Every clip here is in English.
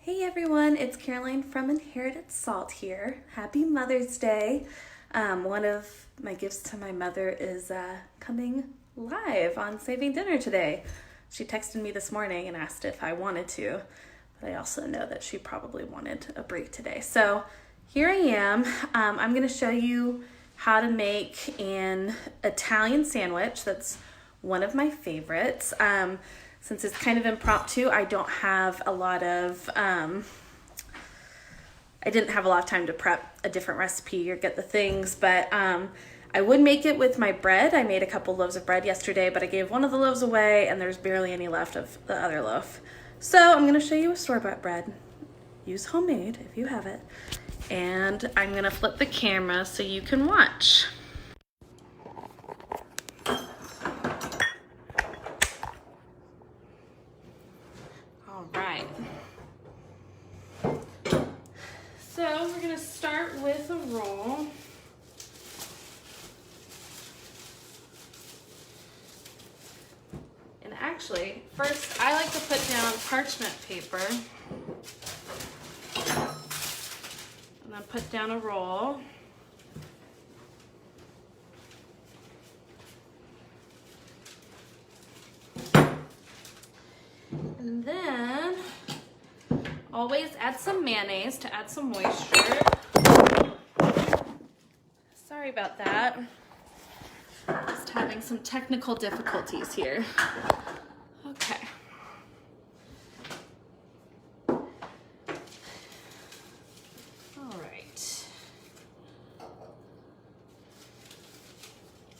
Hey everyone, it's Caroline from Inherited Salt here. Happy Mother's Day. One of my gifts to my mother is coming live on Saving Dinner today. She texted me this morning and asked if I wanted to, but I also know that she probably wanted a break today. So here I am. I'm going to show you how to make an Italian sandwich. That's one of my favorites. Since it's kind of impromptu, I don't have a lot of, I didn't have a lot of time to prep a different recipe or get the things, but I would make it with my bread. I made a couple loaves of bread yesterday, but I gave one of the loaves away and there's barely any left of the other loaf. So I'm gonna show you a store-bought bread. Use homemade if you have it. And I'm gonna flip the camera so you can watch. All right. So we're gonna start with a roll. And actually, first I like to put down parchment paper. And then put down a roll. And then always add some mayonnaise to add some moisture. Sorry about that. Just having some technical difficulties here. Okay. All right.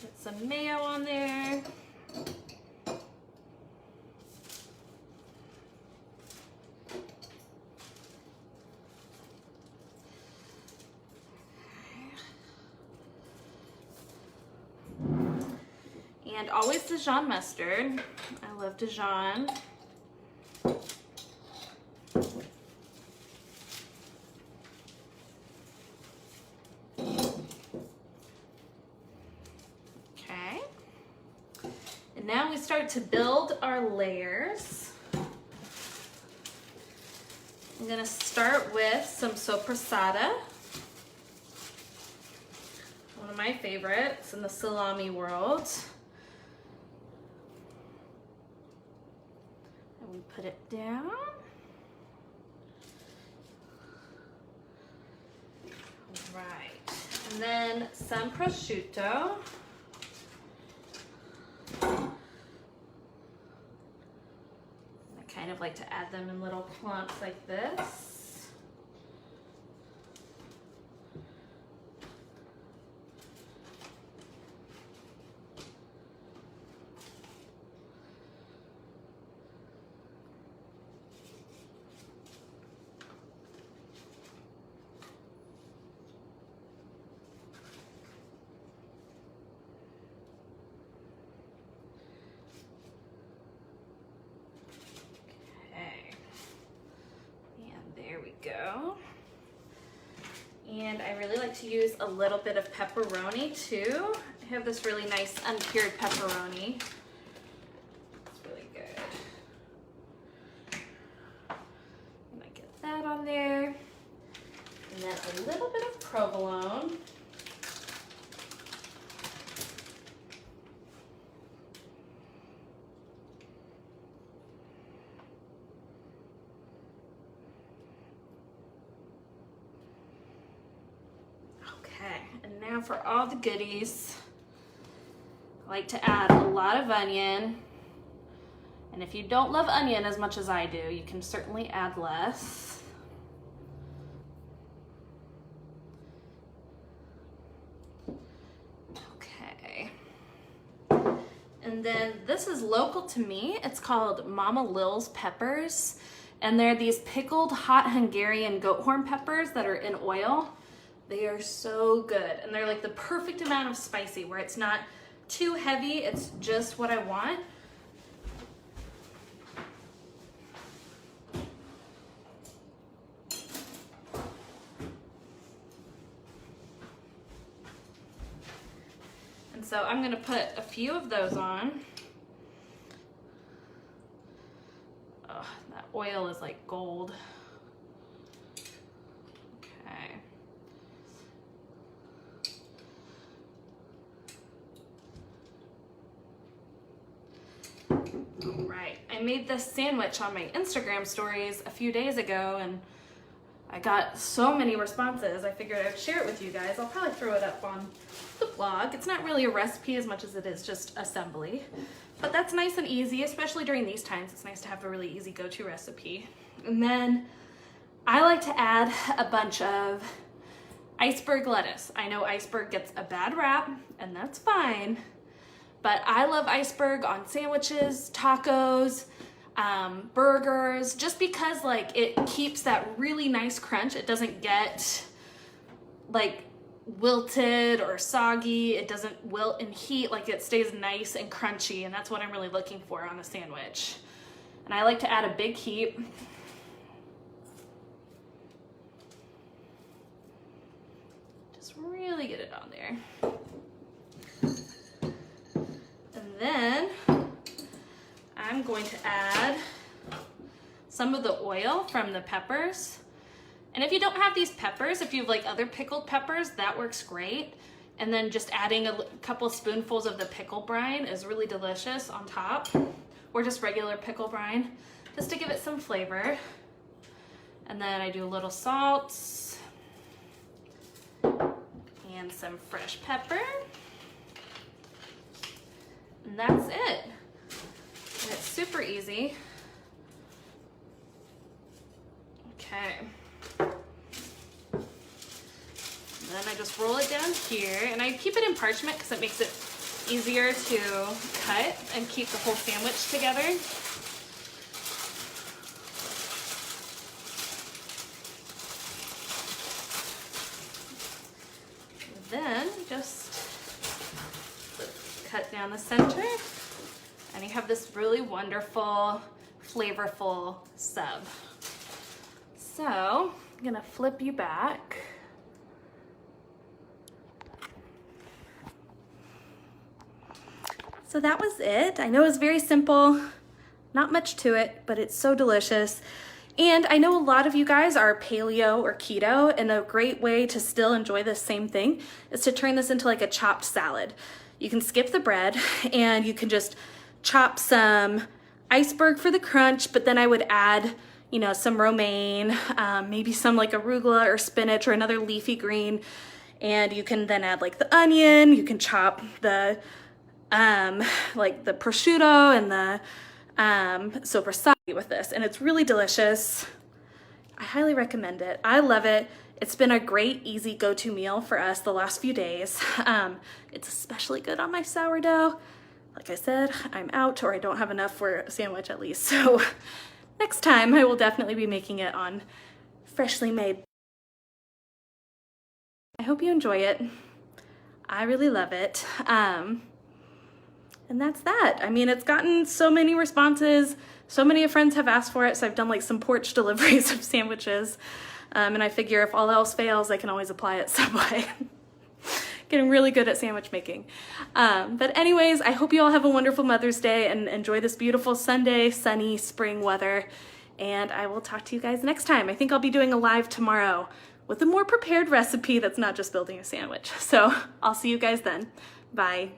Put some mayo on there. And always Dijon mustard. I love Dijon. Okay. And now we start to build our layers. I'm gonna start with some soppressata. One of my favorites in the salami world. And we put it down. Right. And then some prosciutto. I kind of like to add them in little clumps like this. Go. And I really like to use a little bit of pepperoni too. I have this really nice uncured pepperoni. It's really good. I'm gonna get that on there. And then a little bit of provolone. And now for all the goodies, I like to add a lot of onion. And if you don't love onion as much as I do, you can certainly add less. Okay. And then this is local to me. It's called Mama Lil's peppers. And they're these pickled hot Hungarian goat horn peppers that are in oil. They are so good, and they're like the perfect amount of spicy where it's not too heavy, it's just what I want. And so I'm gonna put a few of those on. Oh, that oil is like gold. made this sandwich on my Instagram stories a few days ago, and I got so many responses. I figured I'd share it with you guys. I'll probably throw it up on the blog. It's not really a recipe as much as it is just assembly, but that's nice and easy, especially during these times. It's nice to have a really easy go-to recipe. And then I like to add a bunch of iceberg lettuce. I know iceberg gets a bad rap, and that's fine, but I love iceberg on sandwiches, tacos, burgers, just because like it keeps that really nice crunch. It doesn't get like wilted or soggy. It doesn't wilt in heat. Like it stays nice and crunchy, and that's what I'm really looking for on a sandwich. And I like to add a big heap. Just really get it on there. And then I'm going to add some of the oil from the peppers. And if you don't have these peppers, if you have like other pickled peppers, that works great. And then just adding a couple spoonfuls of the pickle brine is really delicious on top, or just regular pickle brine, just to give it some flavor. And then I do a little salt and some fresh pepper. And that's it. And it's super easy. Okay. And then I just roll it down here, and I keep it in parchment because it makes it easier to cut and keep the whole sandwich together. Then just cut down the center, and you have this really wonderful, flavorful sub. So I'm gonna flip you back. So that was it. I know it's very simple, not much to it, but it's so delicious. And I know a lot of you guys are paleo or keto, and a great way to still enjoy this same thing is to turn this into like a chopped salad. You can skip the bread and you can just chop some iceberg for the crunch, but then I would add, you know, some romaine, maybe some like arugula or spinach or another leafy green. And you can then add like the onion, you can chop the like the prosciutto and the sopressati with this, and it's really delicious. I highly recommend it. I love it. It's been a great, easy go-to meal for us the last few days. It's especially good on my sourdough. Like I said, I'm out, or I don't have enough for a sandwich at least. So next time I will definitely be making it on freshly made. I hope you enjoy it. I really love it. And that's that. I mean, it's gotten so many responses. So many friends have asked for it, so I've done like some porch deliveries of sandwiches. And I figure if all else fails, I can always apply it some way. Getting really good at sandwich making. But anyways, I hope you all have a wonderful Mother's Day and enjoy this beautiful Sunday, sunny spring weather. And I will talk to you guys next time. I think I'll be doing a live tomorrow with a more prepared recipe that's not just building a sandwich. So I'll see you guys then. Bye.